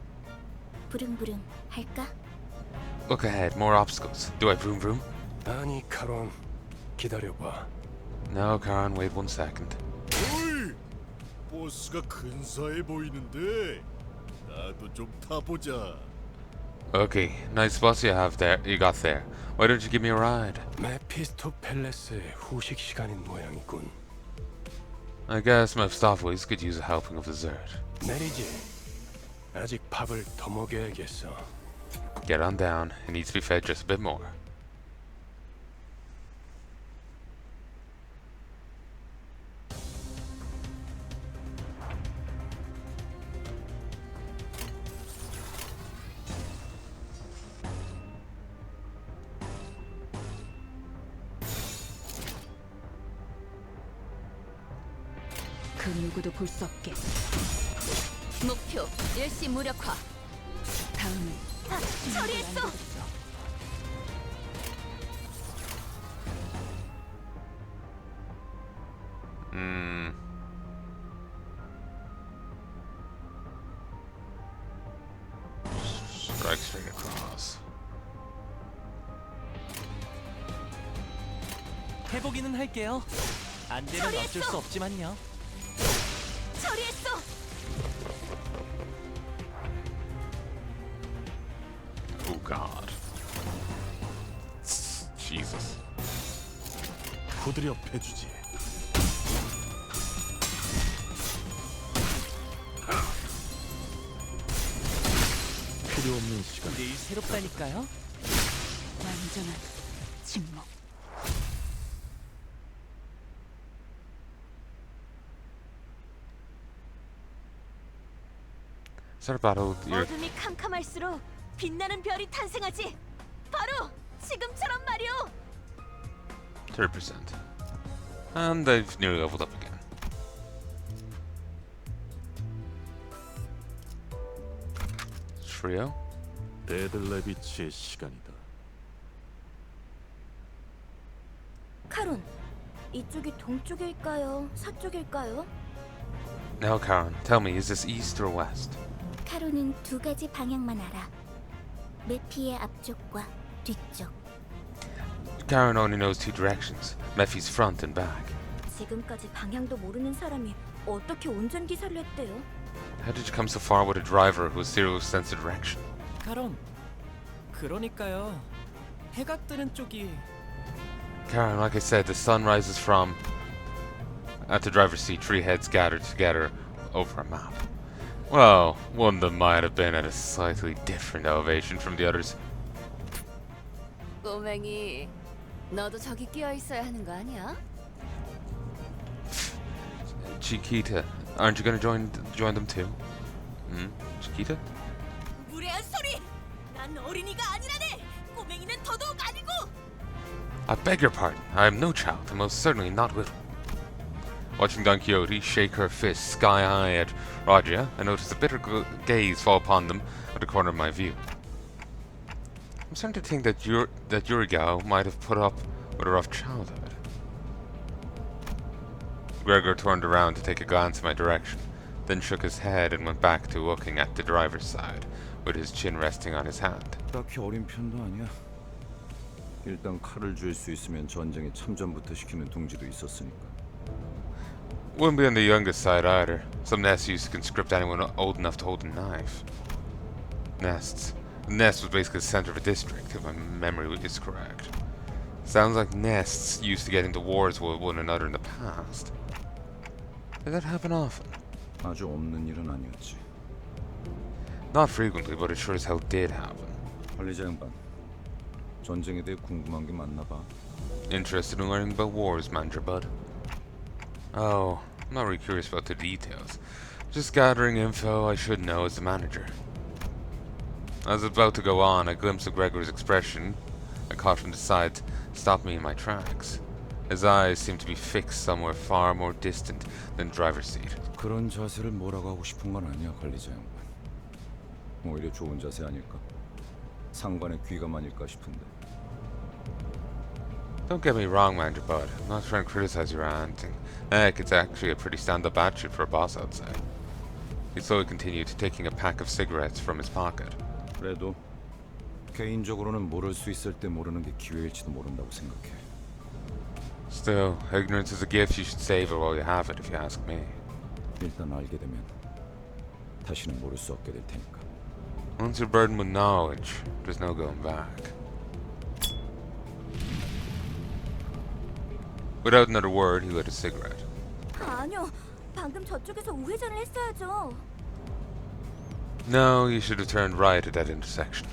부릉부릉 할까? Look ahead, more obstacles. Do I vroom vroom? 아니 카론, 기다려봐. No, Karen, wait 1 second. 어이! 버스가 근사해 보이는데 나도 좀 타보자. Okay, nice bus you got there. Why don't you give me a ride? 메피스토 팰레스의 후식 시간인 모양이군. I guess Mephistopheles could use a helping of dessert. 내리지. 아직 밥을 더 먹여야겠어. Get on down. It needs to be fed just a bit more. 그 누구도 볼 수 없게. 목표 일시 무력화. 다음은 처리했어. Strike straight across. 해보기는 할게요. 안 되면 어쩔 수 없지만요. 처리했어. Oh God. Jesus. 후드려 패주지. 필요 없는 시간. 늘 새롭다니까요. 완전한 침묵. Is that a battle? 어둠이 캄캄할수록 빛나는 별이 탄생하지. 바로 지금처럼 말이오. 30%. And they've nearly leveled up again. Trio? 데들레비치의 시간이다. 카론, 이쪽이 동쪽일까요? 서쪽일까요? Now, Karen, tell me, is this east or west? 카론은 두 가지 방향만 알아. 메피의 앞쪽과 뒤쪽. Karen only knows two directions, Mephi's front and back. 지금까지 방향도 모르는 사람이 어떻게 운전기사를 했대요? How did you come so far with a driver who has zero sense of direction? 카론. 그러니까요. 해가 뜨는 쪽이 Karen, like I said, the sun rises from... At the driver's seat, three heads gathered together over a map. Well, one of them might have been at a slightly different elevation from the others. 꼬맹이, 너도 저기 끼어 있어야 하는 거 아니야? Chiquita, aren't you gonna join them too? Chiquita? 난 어린이가 아니라네. 꼬맹이는 더더욱 아니고. I beg your pardon. I am no child, and most certainly not little. Watching Don Quixote shake her fist sky high at Roger, I noticed a bitter gaze fall upon them at the corner of my view. I'm starting to think that Yuri might have put up with a rough childhood. Gregor turned around to take a glance in my direction, then shook his head and went back to looking at the driver's side, with his chin resting on his hand. 딱히 어린 편도 아니야. 일단 칼을 쥘 수 있으면 전쟁에 참전부터 시키는 동지도 있었으니까. Wouldn't be on the youngest side either. Some nests used to conscript anyone old enough to hold a knife. Nests. The nest was basically the center of a district, if my memory is correct. Sounds like nests used to get into wars with one another in the past. Did that happen often? 아주 없는 일은 아니었지. Not frequently, but it sure as hell did happen. 관리자 양반, 전쟁에 대해 궁금한 게 많나 봐. Interested in learning about wars, Manager Bud? Oh, I'm not really curious about the details. Just gathering info I should know as the manager. I was about to go on, a glimpse of Gregor's expression I caught from the side stopped me in my tracks. His eyes seemed to be fixed somewhere far more distant than the driver's seat. 그런 자세를 뭐라고 하고 싶은 건 아니야, 관리자 양반. 오히려 좋은 자세 아닐까? 상관의 귀감아닐까 싶은데. Don't get me wrong, Manager Bud. I'm not trying to criticize your acting. Heck, it's actually a pretty stand-up attitude for a boss, I'd say. He slowly continued, taking a pack of cigarettes from his pocket. 그래도 개인적으로는 모를 수 있을 때 모르는 게 기회일지도 모른다고 생각해. Still, ignorance is a gift. You should save it while you have it, if you ask me. 일단 알게 되면 다시는 모를 수 없게 될 테니까. Once you're burdened with knowledge, there's no going back. Without another word, he lit a cigarette. 아니요, 방금 저쪽에서 우회전을 했어야죠. No, you should have turned right at that intersection.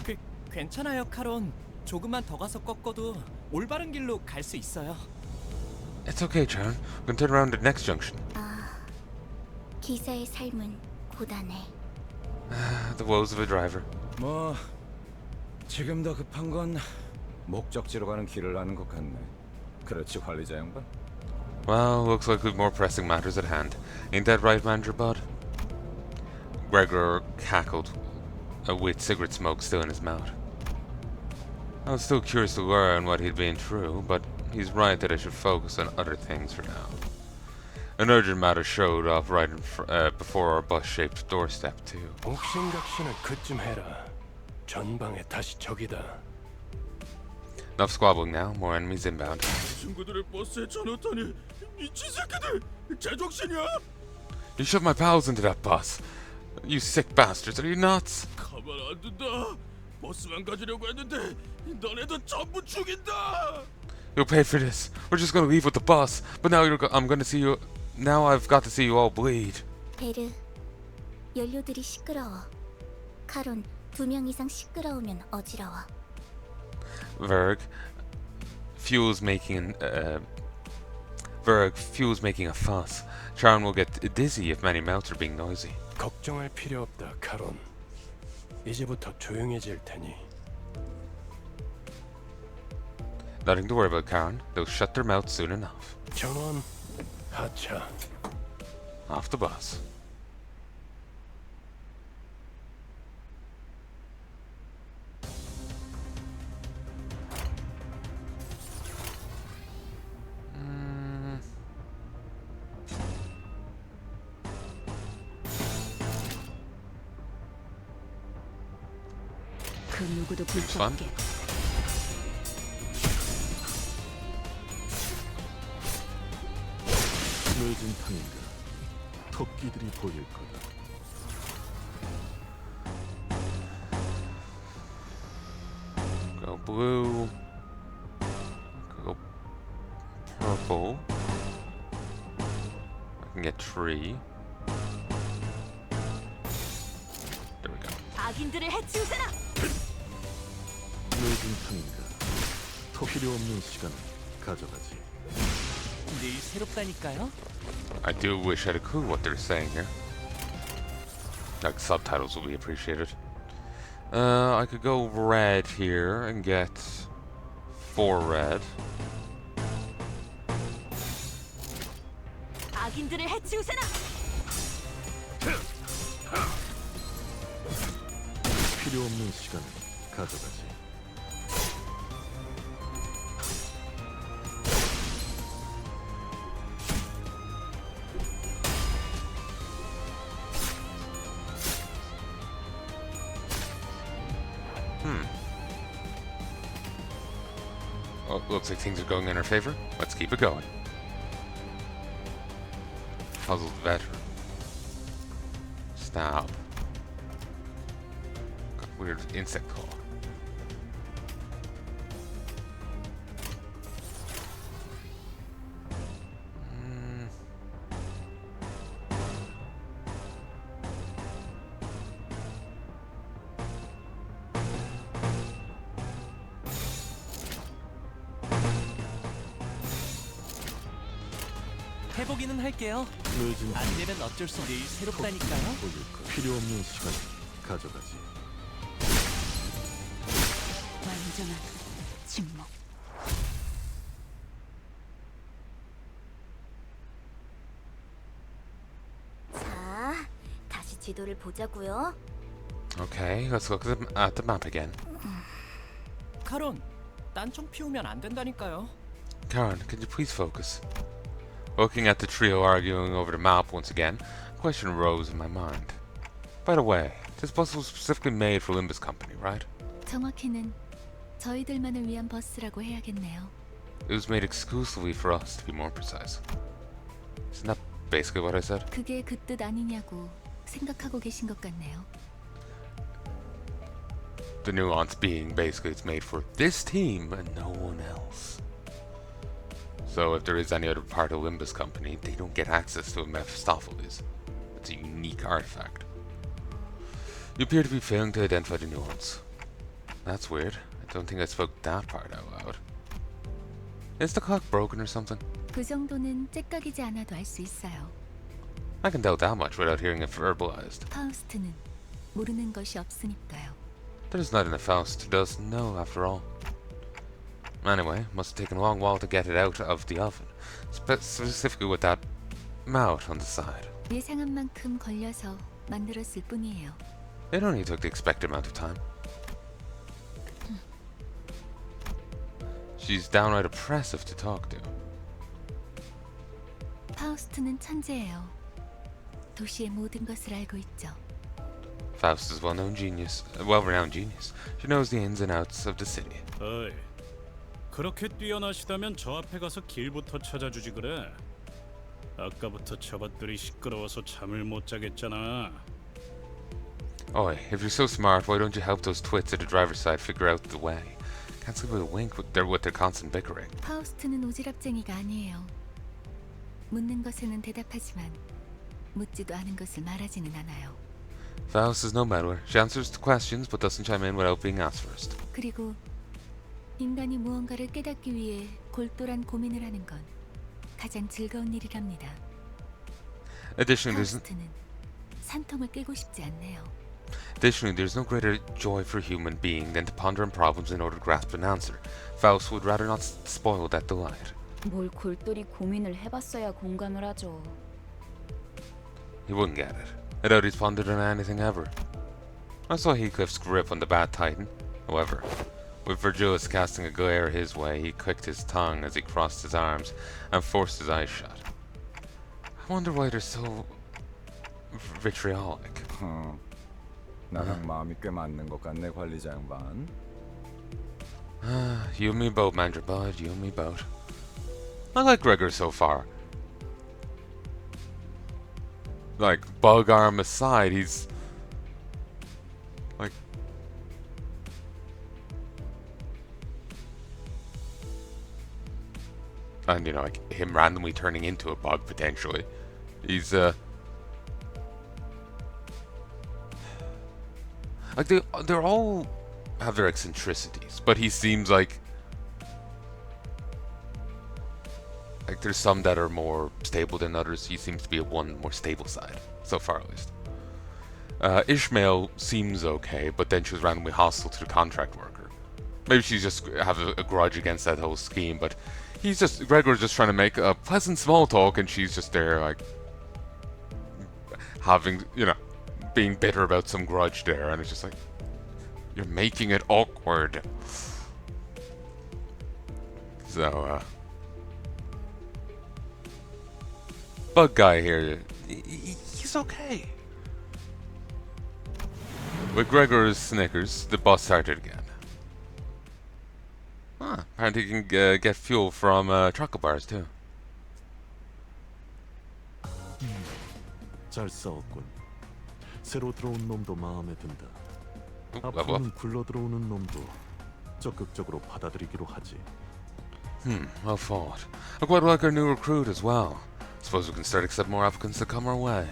괜찮아요, 카론. 조금만 더 가서 꺾어도 올바른 길로 갈 수 있어요. It's okay, Sharon. We can turn around at the next junction. 기사의 삶은 고단해. The woes of a driver. 뭐 지금 더 급한 건 목적지로 가는 길을 아는 것 같네. 그렇지, 관리자 양반? Well, looks like we've more pressing matters at hand. Ain't that right, Manager Bud? Gregor cackled, with cigarette smoke still in his mouth. I was still curious to learn what he'd been through, but he's right that I should focus on other things for now. An urgent matter showed up right before our bus-shaped doorstep, too. 옥신각신은 그쯤 해라. 전방에 다시 적이다. Enough squabbling now, more enemies inbound. 친구들의 버스에 쳐넣다니 미친 새끼들! 제정신이야? You shoved my pals into that bus. You sick bastards, are you nuts? 가만 안 둔다. 버스만 가지려고 했는데 너네도 전부 죽인다. You'll pay for this. We're just gonna leave with the bus, but now I'm gonna see you. Now I've got to see you all bleed. 베르, 연료들이 시끄러워. 카론, 2명 이상 시끄러우면 어지러워. Verg, fuel's making a fuss. Sharon will get dizzy if many mouths are being noisy. 걱정할 필요 없다, 카론. 이제부터 조용해질 테니. Nothing to worry about, Karen. They'll shut their mouths soon enough. 전원 하차. Off the bus. 그 누구도 볼 수 Fun. 없게. 스며진 탕인가 토끼들이 보일 거다. Go blue. Go purple. I can get tree. There we go. 악인들을 해치우세라. 스며진 탕인가 토끼리 없는 시간을 가져가지. 늘 새롭다니까요. I do wish I had a clue what they're saying here. Like subtitles will be appreciated. I could go red here and get 4 red. 악인들을 해치우세나. 필요 없는 시간을 가져가지. Oh, looks like things are going in our favor. Let's keep it going. Puzzled veteran. Stab. Got weird insect claw. 해보기는 할게요. 늦은 안 되면 어쩔 수 없이 새롭다니까요. 필요 없는 시간을 가져가지. 완전한 침묵. 자, 다시 지도를 보자고요. Okay, let's look at the map again. 카론, 딴청 피우면 안 된다니까요. Karen, can you please focus? Looking at the trio arguing over the map once again, a question arose in my mind. By the way, this bus was specifically made for Limbus Company, right? 정확히는 저희들만을 위한 버스라고 해야겠네요. It was made exclusively for us, to be more precise. Isn't that basically what I said? 그게 그 뜻 아니냐고 생각하고 계신 것 같네요. The nuance being basically it's made for this team and no one else. So if there is any other part of Limbus Company, they don't get access to a Mephistopheles. It's a unique artifact. You appear to be failing to identify the nuance. That's weird. I don't think I spoke that part out loud. Is the clock broken or something? 그 정도는 째깍이지 않아도 알 수 있어요. I can doubt that much without hearing it verbalized. 파우스트는 모르는 것이 없으니까요. There's nothing that Faust doesn't know, after all. Anyway, must have taken a long while to get it out of the oven, specifically with that mouth on the side. 예상한 만큼 걸려서 만들었을 뿐이에요. It only took the expected amount of time. She's downright oppressive to talk to. 파우스트는 천재예요. 도시의 모든 것을 알고 있죠. Faust is well-renowned genius. She knows the ins and outs of the city. 어이, 그렇게 뛰어나시다면 저 앞에 가서 길부터 찾아주지 그래. 아까부터 저것들이 시끄러워서 잠을 못 자겠잖아. Oi, if you're so smart, why don't you help those twits at the driver's side figure out the way? Can't sleep with a wink with their constant bickering. 파우스트는 오지랖쟁이가 아니에요. 묻는 것에는 대답하지만 묻지도 않은 것을 말하지는 않아요. Faust is no meddler. She answers to questions but doesn't chime in without being asked first. 그리고 인간이 무언가를 깨닫기 위해 골똘한 고민을 하는 건 가장 즐거운 일이랍니다. Additionally, 파우스트는 산통을 깨고 싶지 않네요. there's no greater joy for a human being than to ponder on problems in order to grasp an answer. Faust would rather not spoil that delight. 뭘 골똘히 고민을 해봤어야 공감을 하죠. He wouldn't get it. I doubt he's pondered on anything ever. I saw Heathcliff's grip on the Bat Titan. However, with Virgilius casting a glare his way, he clicked his tongue as he crossed his arms and forced his eyes shut. I wonder why they're so vitriolic. 나랑 마음이 꽤 맞는 것 같네, 관리자 양반. You and me both, Mandra Bud. You and me both. I like Gregor so far. Like, bug arm aside, he's... like... and, you know, like, him randomly turning into a bug, potentially. He's, like, they're all have their eccentricities, but he seems like there's some that are more stable than others. He seems to be one more stable side, so far at least. Ishmael seems okay, but then she was randomly hostile to the contract worker. Maybe she's just have a grudge against that whole scheme, but Gregor's just trying to make a pleasant small talk, and she's just there, like, having, being bitter about some grudge there, and it's just like, you're making it awkward. So, Bug guy here, he's okay. With Gregor's Snickers, the bus started again. Apparently you can get fuel from chocolate bars too. 잘 싸웠군. 새로 들어온 놈도 마음에 든다. level up. 앞으로는 굴러 들어오는 놈도 적극적으로 받아들이기로 하지. Well fought. I quite like our new recruit as well. Suppose we can start accepting more applicants that come our way.